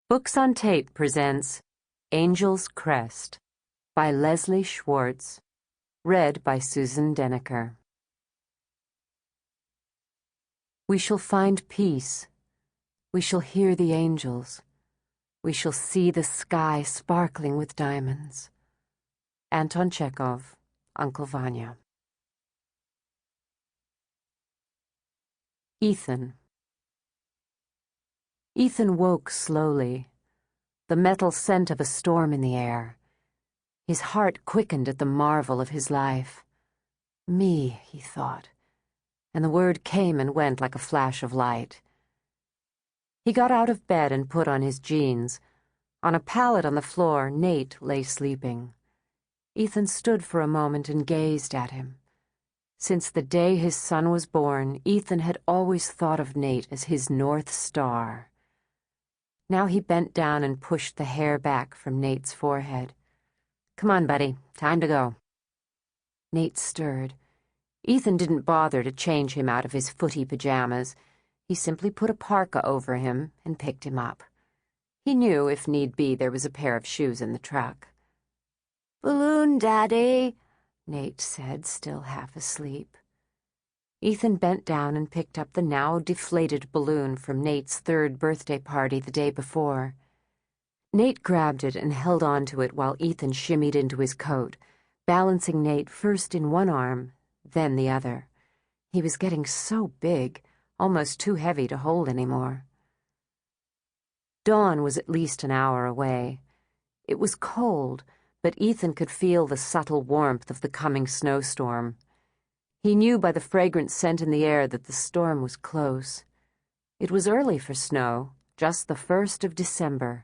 Books on Tape presents Angel's Crest by Leslie Schwartz, read by Susan Denaker. We shall find peace. We shall hear the angels. We shall see the sky sparkling with diamonds. Anton Chekhov, Uncle Vanya. Ethan woke slowly, the metal scent of a storm in the air. His heart quickened at the marvel of his life. Me, he thought, and the word came and went like a flash of light. He got out of bed and put on his jeans. On a pallet on the floor, Nate lay sleeping. Ethan stood for a moment and gazed at him. Since the day his son was born, Ethan had always thought of Nate as his North Star. Now he bent down and pushed the hair back from Nate's forehead. "Come on, buddy. Time to go." Nate stirred. Ethan didn't bother to change him out of his footy pajamas. He simply put a parka over him and picked him up. He knew, if need be, there was a pair of shoes in the truck. "Balloon, Daddy," Nate said, still half asleep. Ethan bent down and picked up the now deflated balloon from Nate's 3rd birthday party the day before. Nate grabbed it and held on to it while Ethan shimmied into his coat, balancing Nate first in one arm, then the other. He was getting so big, almost too heavy to hold anymore. Dawn was at least an hour away. It was cold, but Ethan could feel the subtle warmth of the coming snowstorm. He knew by the fragrant scent in the air that the storm was close. It was early for snow, just the 1st of December,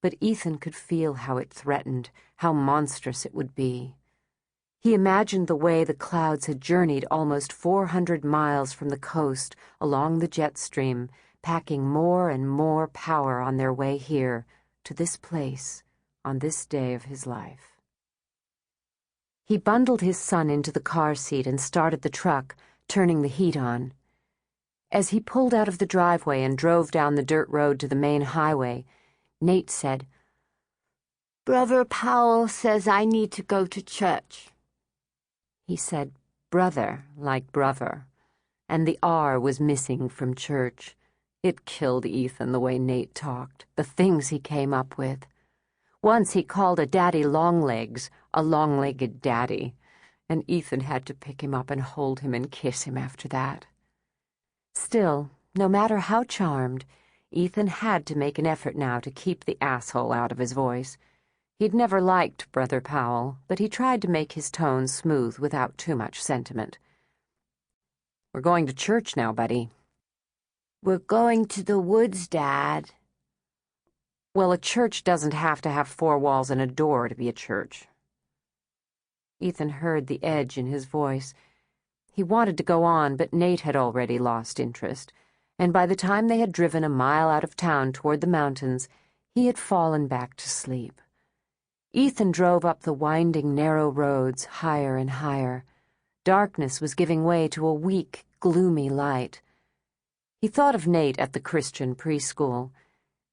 but Ethan could feel how it threatened, how monstrous it would be. He imagined the way the clouds had journeyed almost 400 miles from the coast along the jet stream, packing more and more power on their way here, to this place, on this day of his life. He bundled his son into the car seat and started the truck, turning the heat on. As he pulled out of the driveway and drove down the dirt road to the main highway, Nate said, "Brother Powell says I need to go to church." He said brother like brother, and the R was missing from church. It killed Ethan the way Nate talked, the things he came up with. Once he called a daddy longlegs, a long-legged daddy, and Ethan had to pick him up and hold him and kiss him after that. Still, no matter how charmed, Ethan had to make an effort now to keep the asshole out of his voice. He'd never liked Brother Powell, but he tried to make his tone smooth without too much sentiment. "We're going to church now, buddy." "We're going to the woods, Dad." "Well, a church doesn't have to have 4 walls and a door to be a church." Ethan heard the edge in his voice. He wanted to go on, but Nate had already lost interest, and by the time they had driven a mile out of town toward the mountains, he had fallen back to sleep. Ethan drove up the winding, narrow roads, higher and higher. Darkness was giving way to a weak, gloomy light. He thought of Nate at the Christian preschool.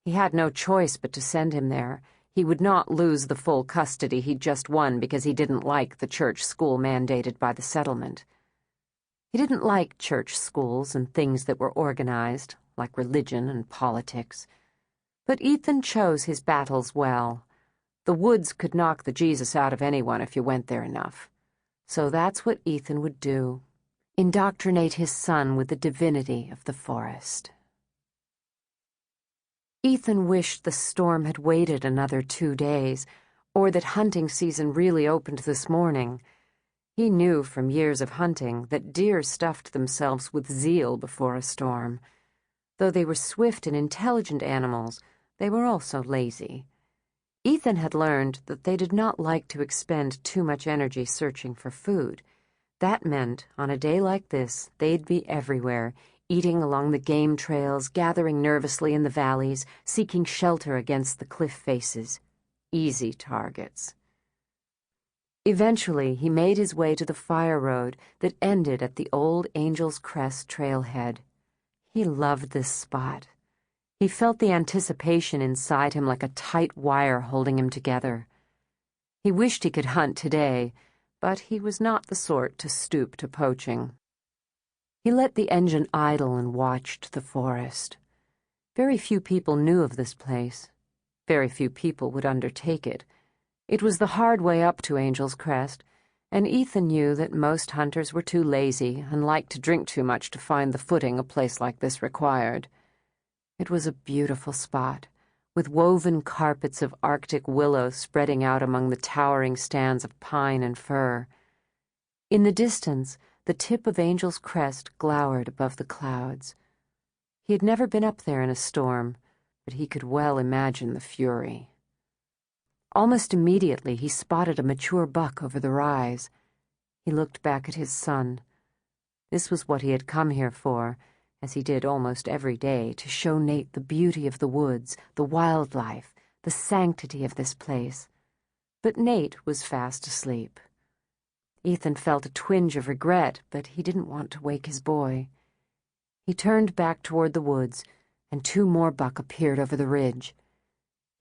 He had no choice but to send him there. He would not lose the full custody he'd just won because he didn't like the church school mandated by the settlement. He didn't like church schools and things that were organized, like religion and politics. But Ethan chose his battles well. The woods could knock the Jesus out of anyone if you went there enough. So that's what Ethan would do, indoctrinate his son with the divinity of the forest. Ethan wished the storm had waited another 2 days, or that hunting season really opened this morning. He knew from years of hunting that deer stuffed themselves with zeal before a storm. Though they were swift and intelligent animals, they were also lazy. Ethan had learned that they did not like to expend too much energy searching for food. That meant, on a day like this, they'd be everywhere, eating along the game trails, gathering nervously in the valleys, seeking shelter against the cliff faces. Easy targets. Eventually, he made his way to the fire road that ended at the old Angel's Crest trailhead. He loved this spot. He felt the anticipation inside him like a tight wire holding him together. He wished he could hunt today, but he was not the sort to stoop to poaching. He let the engine idle and watched the forest. Very few people knew of this place. Very few people would undertake it. It was the hard way up to Angel's Crest, and Ethan knew that most hunters were too lazy and liked to drink too much to find the footing a place like this required. It was a beautiful spot, with woven carpets of Arctic willow spreading out among the towering stands of pine and fir. In the distance, the tip of Angel's Crest glowered above the clouds. He had never been up there in a storm, but he could well imagine the fury. Almost immediately, he spotted a mature buck over the rise. He looked back at his son. This was what he had come here for, as he did almost every day, to show Nate the beauty of the woods, the wildlife, the sanctity of this place. But Nate was fast asleep. Ethan felt a twinge of regret, but he didn't want to wake his boy. He turned back toward the woods, and 2 more buck appeared over the ridge.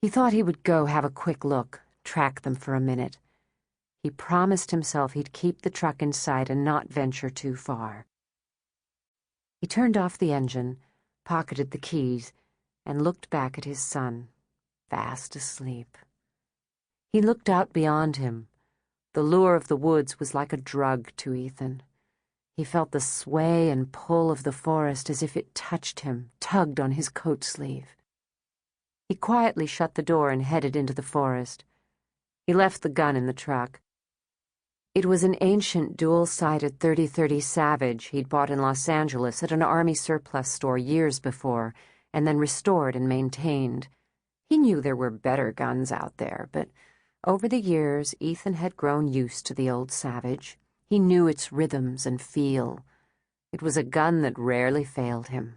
He thought he would go have a quick look, track them for a minute. He promised himself he'd keep the truck in sight and not venture too far. He turned off the engine, pocketed the keys, and looked back at his son, fast asleep. He looked out beyond him. The lure of the woods was like a drug to Ethan. He felt the sway and pull of the forest as if it touched him, tugged on his coat sleeve. He quietly shut the door and headed into the forest. He left the gun in the truck. It was an ancient dual-sided .30-30 Savage he'd bought in Los Angeles at an Army surplus store years before, and then restored and maintained. He knew there were better guns out there, but over the years Ethan had grown used to the old Savage. He knew its rhythms and feel. It was a gun that rarely failed him.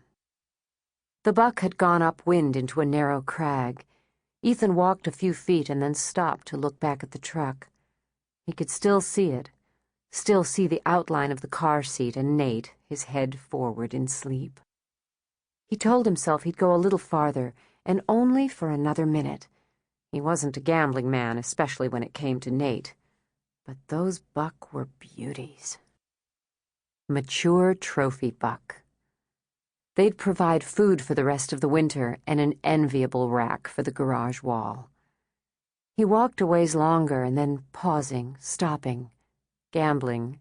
The buck had gone upwind into a narrow crag. Ethan walked a few feet and then stopped to look back at the truck. He could still see it, still see the outline of the car seat and Nate, his head forward in sleep. He told himself he'd go a little farther, and only for another minute. He wasn't a gambling man, especially when it came to Nate. But those buck were beauties. Mature trophy buck. They'd provide food for the rest of the winter and an enviable rack for the garage wall. He walked a ways longer and then, pausing, stopping, gambling,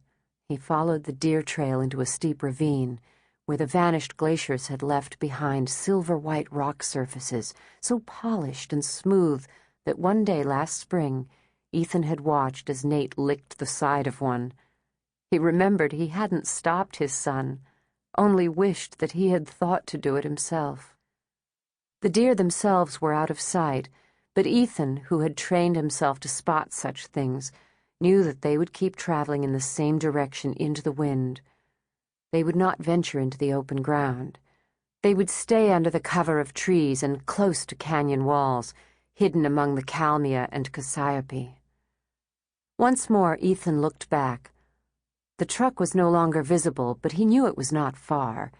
he followed the deer trail into a steep ravine where the vanished glaciers had left behind silver-white rock surfaces so polished and smooth that one day last spring Ethan had watched as Nate licked the side of one. He remembered he hadn't stopped his son, only wished that he had thought to do it himself. The deer themselves were out of sight, but Ethan, who had trained himself to spot such things, knew that they would keep traveling in the same direction into the wind. They would not venture into the open ground. They would stay under the cover of trees and close to canyon walls, hidden among the kalmia and cassiope. Once more Ethan looked back. The truck was no longer visible, but he knew it was not far.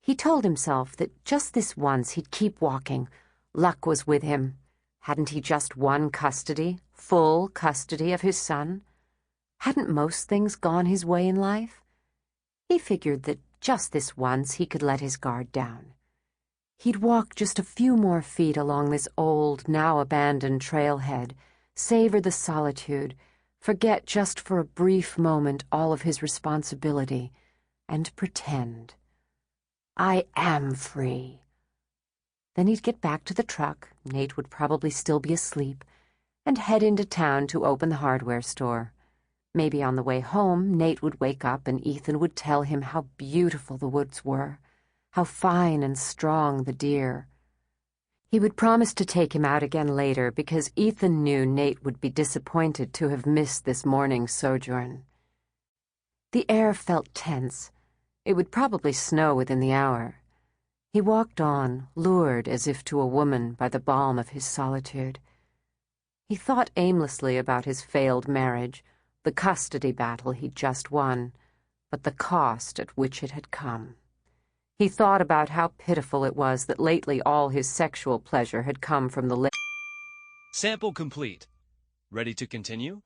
He told himself that just this once he'd keep walking. Luck was with him. Hadn't he just won custody, full custody of his son? Hadn't most things gone his way in life? He figured that just this once he could let his guard down. He'd walk just a few more feet along this old, now abandoned trailhead, savor the solitude, forget just for a brief moment all of his responsibility, and pretend. I am free. Then he'd get back to the truck, Nate would probably still be asleep, and head into town to open the hardware store. Maybe on the way home, Nate would wake up and Ethan would tell him how beautiful the woods were, how fine and strong the deer. He would promise to take him out again later because Ethan knew Nate would be disappointed to have missed this morning's sojourn. The air felt tense. It would probably snow within the hour. He walked on, lured as if to a woman by the balm of his solitude. He thought aimlessly about his failed marriage, the custody battle he'd just won, but the cost at which it had come. He thought about how pitiful it was that lately all his sexual pleasure had come from the Sample complete. Ready to continue?